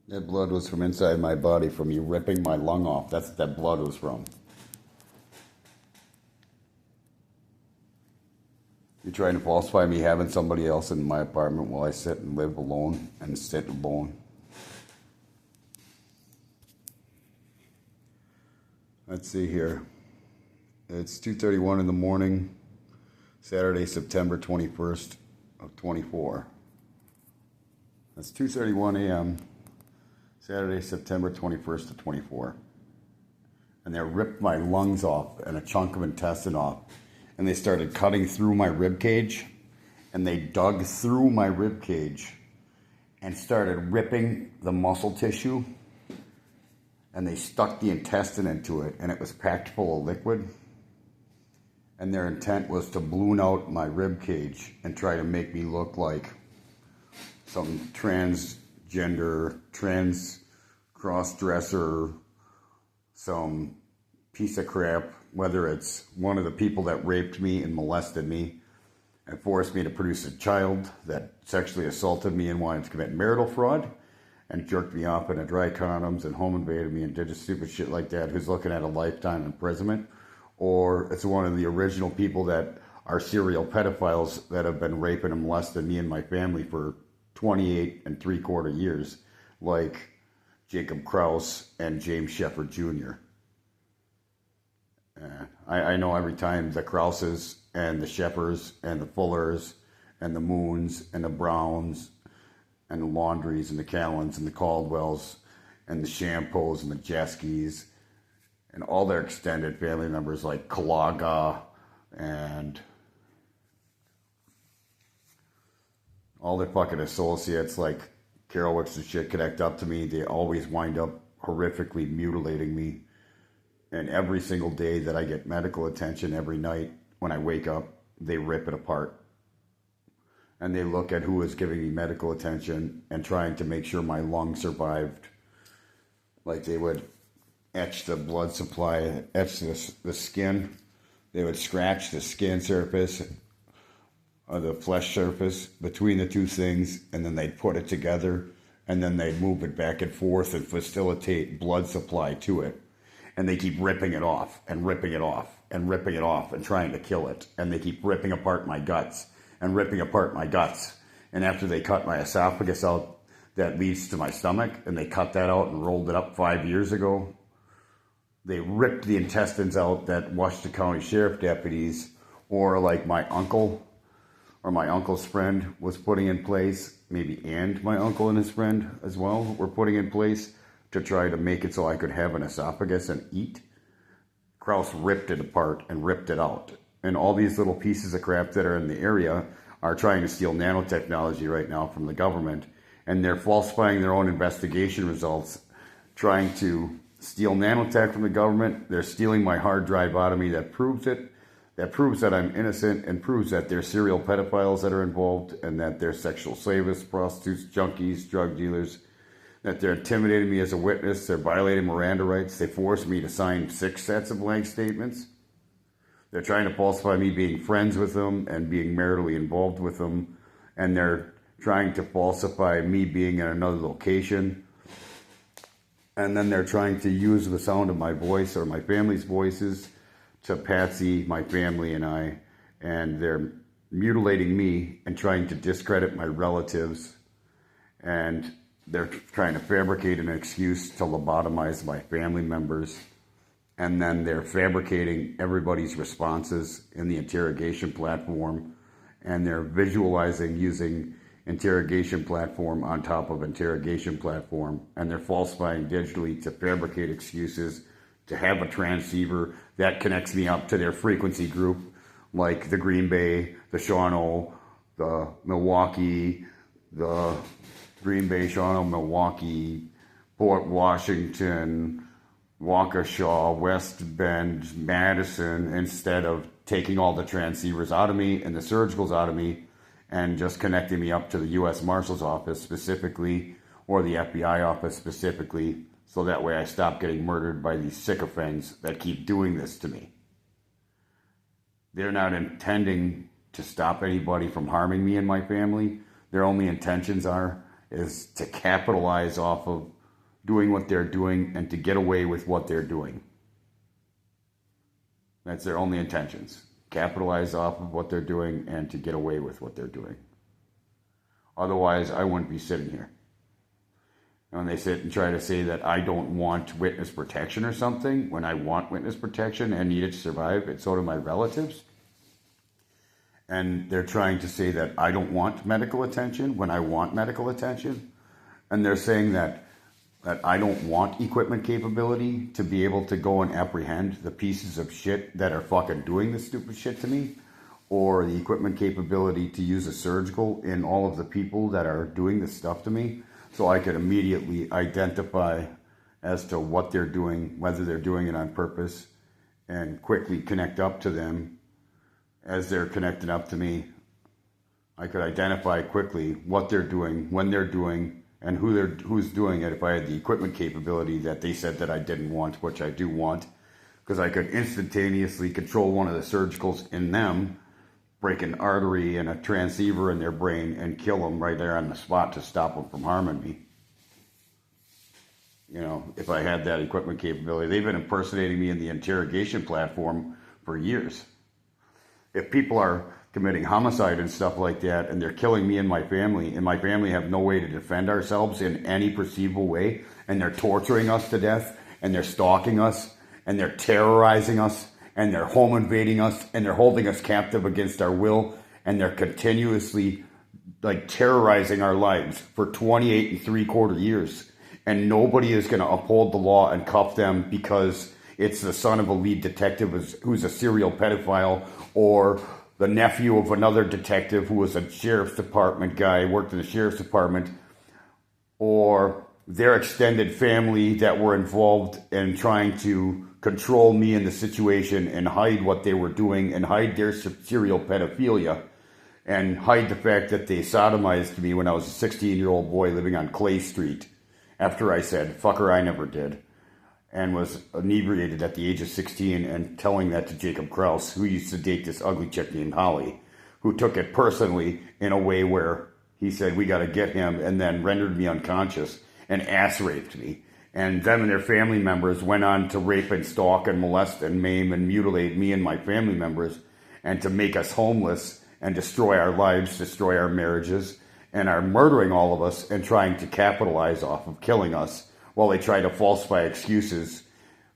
That blood was from inside my body, from you ripping my lung off. That's what that blood was from. You're trying to falsify me having somebody else in my apartment while I sit and live alone and sit alone. Let's see here. It's 2:31 in the morning, Saturday, September 21st of 24. That's 2:31 a.m., Saturday, September 21st of 24. And they ripped my lungs off and a chunk of intestine off. And they started cutting through my rib cage. And they dug through my rib cage and started ripping the muscle tissue. And they stuck the intestine into it, and it was packed full of liquid. And their intent was to balloon out my rib cage and try to make me look like some transgender, trans cross-dresser, some piece of crap, whether it's one of the people that raped me and molested me and forced me to produce a child that sexually assaulted me and wanted to commit marital fraud and jerked me off in a dry condoms and home invaded me and did just stupid shit like that, who's looking at a lifetime imprisonment. Or it's one of the original people that are serial pedophiles that have been raping and molesting me and my family for 28 and 3/4 years, like Jacob Krause and James Shepard Jr. I know every time the Krauses and the Shepards and the Fullers and the Moons and the Browns and the Laundries and the Callens and the Caldwells and the Shampoos and the Jeskis and all their extended family members like Kalaga and all their fucking associates like Carol Wicks and shit connect up to me. They always wind up horrifically mutilating me. And every single day that I get medical attention, every night when I wake up, they rip it apart. And they look at who is giving me medical attention and trying to make sure my lungs survived. Like they would etch the blood supply, etch the skin. They would scratch the skin surface or the flesh surface between the two things, and then they'd put it together, and then they'd move it back and forth and facilitate blood supply to it. And they keep ripping it off and ripping it off and ripping it off and trying to kill it. And they keep ripping apart my guts and ripping apart my guts. And after they cut my esophagus out that leads to my stomach, and they cut that out and rolled it up 5 years ago, they ripped the intestines out that Washington County Sheriff deputies, or like my uncle or my uncle's friend was putting in place, maybe and my uncle and his friend as well were putting in place to try to make it so I could have an esophagus and eat. Krause ripped it apart and ripped it out. And all these little pieces of crap that are in the area are trying to steal nanotechnology right now from the government. And they're falsifying their own investigation results, trying to steal nanotech from the government. They're stealing my hard drive out of me that proves it. That proves that I'm innocent and proves that they're serial pedophiles that are involved and that they're sexual slavists, prostitutes, junkies, drug dealers, that they're intimidating me as a witness. They're violating Miranda rights. They forced me to sign 6 sets of blank statements. They're trying to falsify me being friends with them and being maritally involved with them. And they're trying to falsify me being in another location. And then they're trying to use the sound of my voice or my family's voices to patsy my family and I. And they're mutilating me and trying to discredit my relatives. And they're trying to fabricate an excuse to lobotomize my family members. And then they're fabricating everybody's responses in the interrogation platform. And they're visualizing using interrogation platform on top of interrogation platform. And they're falsifying digitally to fabricate excuses to have a transceiver that connects me up to their frequency group, like the Green Bay, the Shawano, the Milwaukee, the Green Bay, Shawano, Milwaukee, Port Washington, Waukesha, West Bend, Madison, instead of taking all the transceivers out of me and the surgicals out of me and just connecting me up to the U.S. Marshal's office specifically, or the FBI office specifically, so that way I stop getting murdered by these sycophants that keep doing this to me. They're not intending to stop anybody from harming me and my family. Their only intentions is to capitalize off of doing what they're doing and to get away with what they're doing. That's their only intentions. Capitalize off of what they're doing and to get away with what they're doing. Otherwise, I wouldn't be sitting here. And they sit and try to say that I don't want witness protection or something when I want witness protection and need it to survive, and so do my relatives. And they're trying to say that I don't want medical attention when I want medical attention. And they're saying that I don't want equipment capability to be able to go and apprehend the pieces of shit that are fucking doing this stupid shit to me, or the equipment capability to use a surgical in all of the people that are doing this stuff to me, so I could immediately identify as to what they're doing, whether they're doing it on purpose, and quickly connect up to them as they're connecting up to me. I could identify quickly what they're doing, when they're doing, and who's doing it if I had the equipment capability that they said that I didn't want, which I do want, because I could instantaneously control one of the surgicals in them, break an artery and a transceiver in their brain, and kill them right there on the spot to stop them from harming me. You know, if I had that equipment capability. They've been impersonating me in the interrogation platform for years. If people are committing homicide and stuff like that, and they're killing me and my family have no way to defend ourselves in any perceivable way, and they're torturing us to death, and they're stalking us, and they're terrorizing us, and they're home invading us, and they're holding us captive against our will, and they're continuously terrorizing our lives for 28 3/4 years, and nobody is going to uphold the law and cuff them because it's the son of a lead detective who's a serial pedophile, or the nephew of another detective who was a sheriff's department guy, worked in the sheriff's department, or their extended family that were involved in trying to control me in the situation and hide what they were doing and hide their serial pedophilia and hide the fact that they sodomized me when I was a 16-year-old boy living on Clay Street after I said, fucker, I never did, and was inebriated at the age of 16 and telling that to Jacob Krause, who used to date this ugly chick named Holly, who took it personally in a way where he said, we got to get him, and then rendered me unconscious and ass raped me. And them and their family members went on to rape and stalk and molest and maim and mutilate me and my family members, and to make us homeless and destroy our lives, destroy our marriages, and are murdering all of us and trying to capitalize off of killing us, while they try to falsify excuses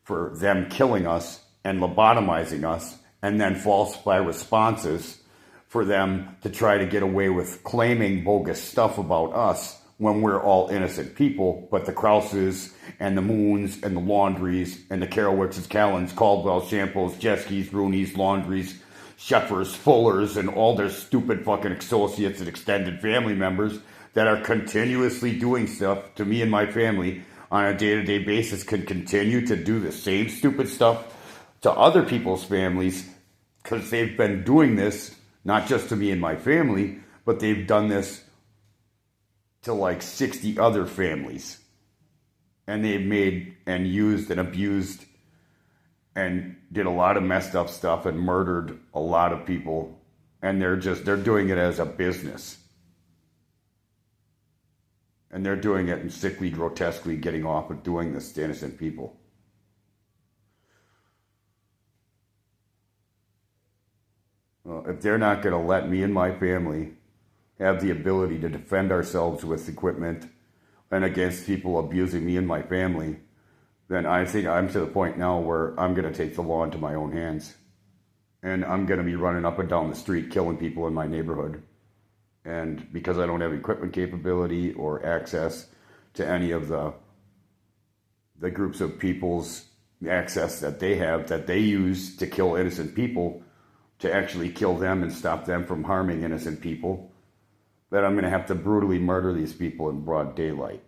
for them killing us and lobotomizing us, and then falsify responses for them to try to get away with claiming bogus stuff about us when we're all innocent people. But the Krauses and the Moons and the Laundries and the Carowitzes, Callens, Caldwell, Shamples, Jeskis, Roonies, Laundries, Sheffers, Fullers, and all their stupid fucking associates and extended family members that are continuously doing stuff to me and my family on a day-to-day basis can continue to do the same stupid stuff to other people's families, because they've been doing this not just to me and my family, but they've done this to 60 other families. And they've made and used and abused and did a lot of messed up stuff and murdered a lot of people. And they're doing it as a business. And they're doing it and sickly, grotesquely getting off with doing this to innocent people. Well, if they're not going to let me and my family have the ability to defend ourselves with equipment and against people abusing me and my family, then I think I'm to the point now where I'm going to take the law into my own hands. And I'm going to be running up and down the street killing people in my neighborhood. And because I don't have equipment capability or access to any of the groups of people's access that they have, that they use to kill innocent people, to actually kill them and stop them from harming innocent people, that I'm going to have to brutally murder these people in broad daylight.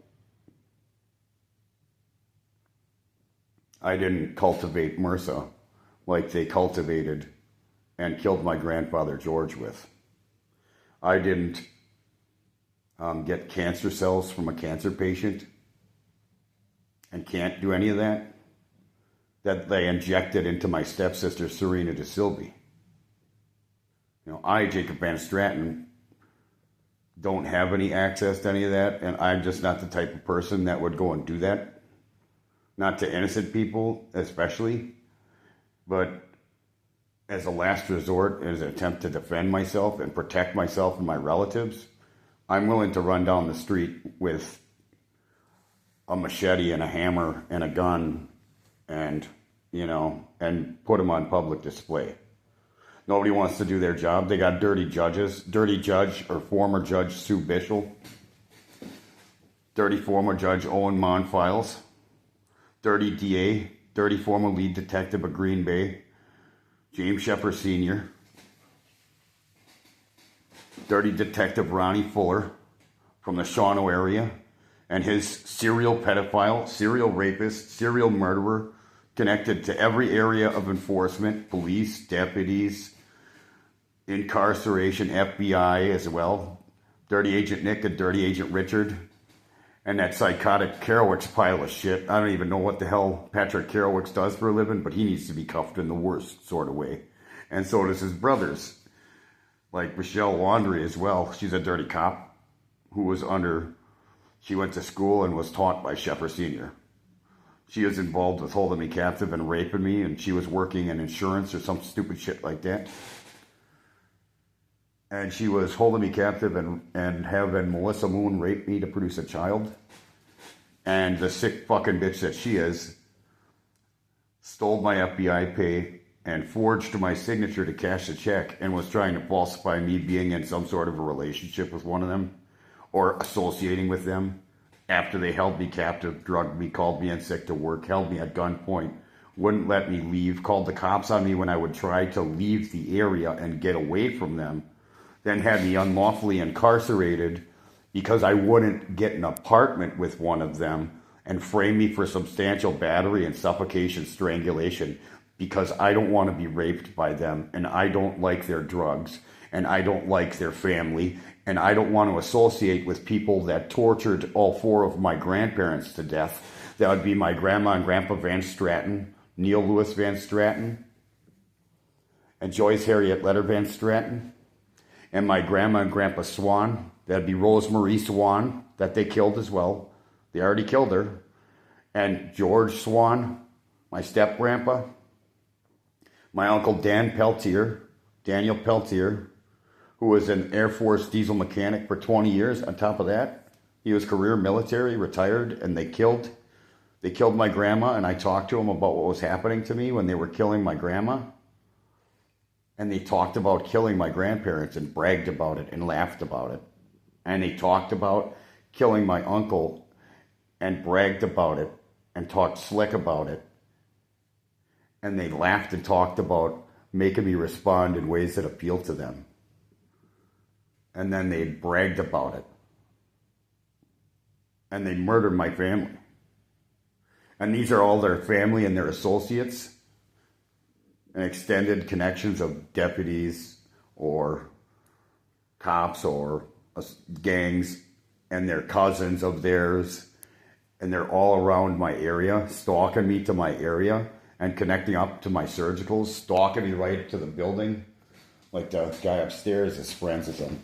I didn't cultivate MRSA like they cultivated and killed my grandfather George with. I didn't get cancer cells from a cancer patient and can't do any of that they injected into my stepsister Serena De Silby. I, Jacob VanStraten, don't have any access to any of that, and I'm just not the type of person that would go and do that. not to innocent people especially, but as a last resort, as an attempt to defend myself and protect myself and my relatives, I'm willing to run down the street with a machete and a hammer and a gun and, and put them on public display. Nobody wants to do their job. They got dirty judges. Dirty judge or former judge Sue Bishel. Dirty former judge Owen Monfiles. Dirty DA. Dirty former lead detective of Green Bay, James Shepard Sr. Dirty detective Ronnie Fuller from the Shawano area. And his serial pedophile, serial rapist, serial murderer, connected to every area of enforcement, police, deputies, incarceration, FBI as well. Dirty Agent Nick and Dirty Agent Richard. And that psychotic Karowicz pile of shit. I don't even know what the hell Patrick Karowicz does for a living, but he needs to be cuffed in the worst sort of way. And so does his brothers. Like Michelle Laundrie as well. She's a dirty cop who was she went to school and was taught by Shepard Sr. She was involved with holding me captive and raping me, and she was working in insurance or some stupid shit like that. And she was holding me captive and having Melissa Moon rape me to produce a child. And the sick fucking bitch that she is stole my FBI pay and forged my signature to cash a check and was trying to falsify me being in some sort of a relationship with one of them or associating with them after they held me captive, drugged me, called me in sick to work, held me at gunpoint, wouldn't let me leave, called the cops on me when I would try to leave the area and get away from them. Then had me unlawfully incarcerated because I wouldn't get an apartment with one of them and frame me for substantial battery and suffocation strangulation because I don't want to be raped by them and I don't like their drugs and I don't like their family and I don't want to associate with people that tortured all four of my grandparents to death. That would be my grandma and grandpa VanStraten, Neil Louis VanStraten, and Joyce Harriet Letter VanStraten. And my grandma and grandpa Swan, that'd be Rosemarie Swan, that they killed as well. They already killed her. And George Swan, my step-grandpa. My uncle Daniel Peltier, who was an Air Force diesel mechanic for 20 years. On top of that, he was career military, retired, and they killed my grandma, and I talked to him about what was happening to me when they were killing my grandma. And they talked about killing my grandparents and bragged about it and laughed about it. And they talked about killing my uncle and bragged about it and talked slick about it. And they laughed and talked about making me respond in ways that appealed to them. And then they bragged about it. And they murdered my family. And these are all their family and their associates and extended connections of deputies or cops or gangs and their cousins of theirs. And they're all around my area, stalking me to my area and connecting up to my surgicals, stalking me right to the building. Like the guy upstairs is friends with them.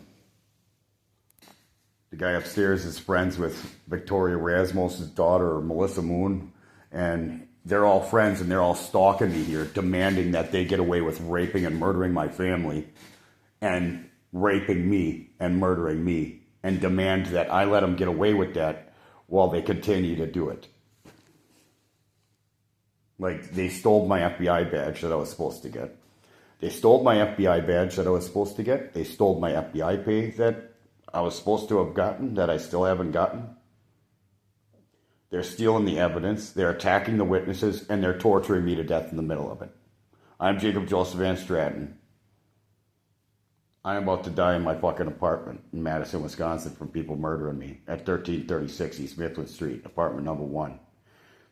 The guy upstairs is friends with Victoria Rasmus's daughter, Melissa Moon, and they're all friends and they're all stalking me here, demanding that they get away with raping and murdering my family and raping me and murdering me and demand that I let them get away with that while they continue to do it. Like, they stole my FBI badge that I was supposed to get. They stole my FBI badge that I was supposed to get. They stole my FBI pay that I was supposed to have gotten that I still haven't gotten. They're stealing the evidence, they're attacking the witnesses, and they're torturing me to death in the middle of it. I'm Jacob Joseph VanStraten. I'm about to die in my fucking apartment in Madison, Wisconsin from people murdering me at 1336 East Smithwood Street, apartment number 1.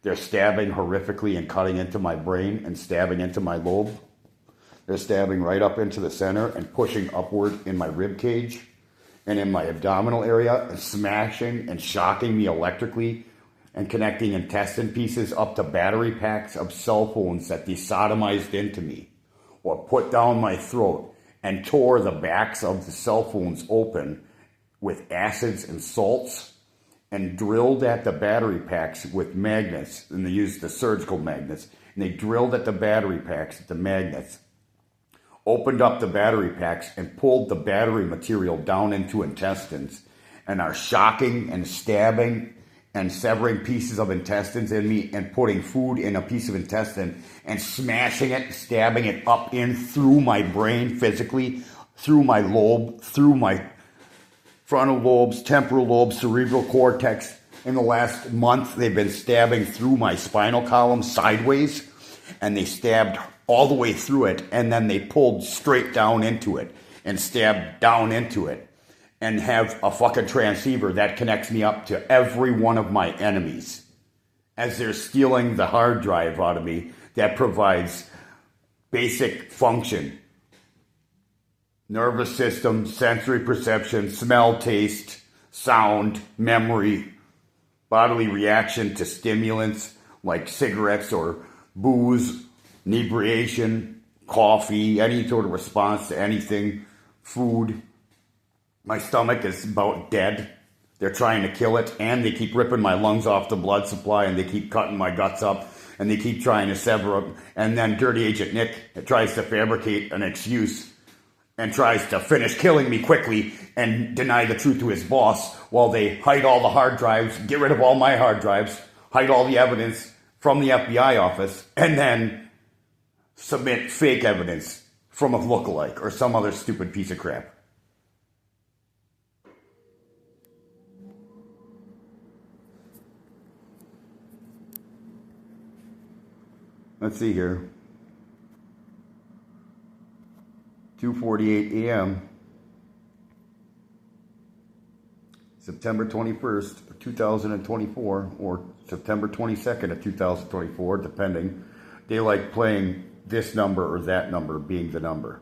They're stabbing horrifically and cutting into my brain and stabbing into my lobe. They're stabbing right up into the center and pushing upward in my rib cage and in my abdominal area and smashing and shocking me electrically and connecting intestine pieces up to battery packs of cell phones that they sodomized into me or put down my throat and tore the backs of the cell phones open with acids and salts and drilled at the battery packs with magnets, and they used the surgical magnets, and they drilled at the battery packs, the magnets, opened up the battery packs and pulled the battery material down into intestines, and are shocking and stabbing and severing pieces of intestines in me and putting food in a piece of intestine and smashing it, stabbing it up in through my brain physically, through my lobe, through my frontal lobes, temporal lobes, cerebral cortex. In the last month, they've been stabbing through my spinal column sideways, and they stabbed all the way through it, and then they pulled straight down into it and stabbed down into it, and have a fucking transceiver that connects me up to every one of my enemies as they're stealing the hard drive out of me that provides basic function. Nervous system, sensory perception, smell, taste, sound, memory, bodily reaction to stimulants like cigarettes or booze, inebriation, coffee, any sort of response to anything, food. My stomach is about dead. They're trying to kill it, and they keep ripping my lungs off the blood supply, and they keep cutting my guts up, and they keep trying to sever them. And then Dirty Agent Nick tries to fabricate an excuse and tries to finish killing me quickly and deny the truth to his boss while they hide all the hard drives, get rid of all my hard drives, hide all the evidence from the FBI office, and then submit fake evidence from a lookalike or some other stupid piece of crap. Let's see here. 2:48 a.m. September 21st, 2024, or September 22nd of 2024, depending. They like playing this number or that number being the number.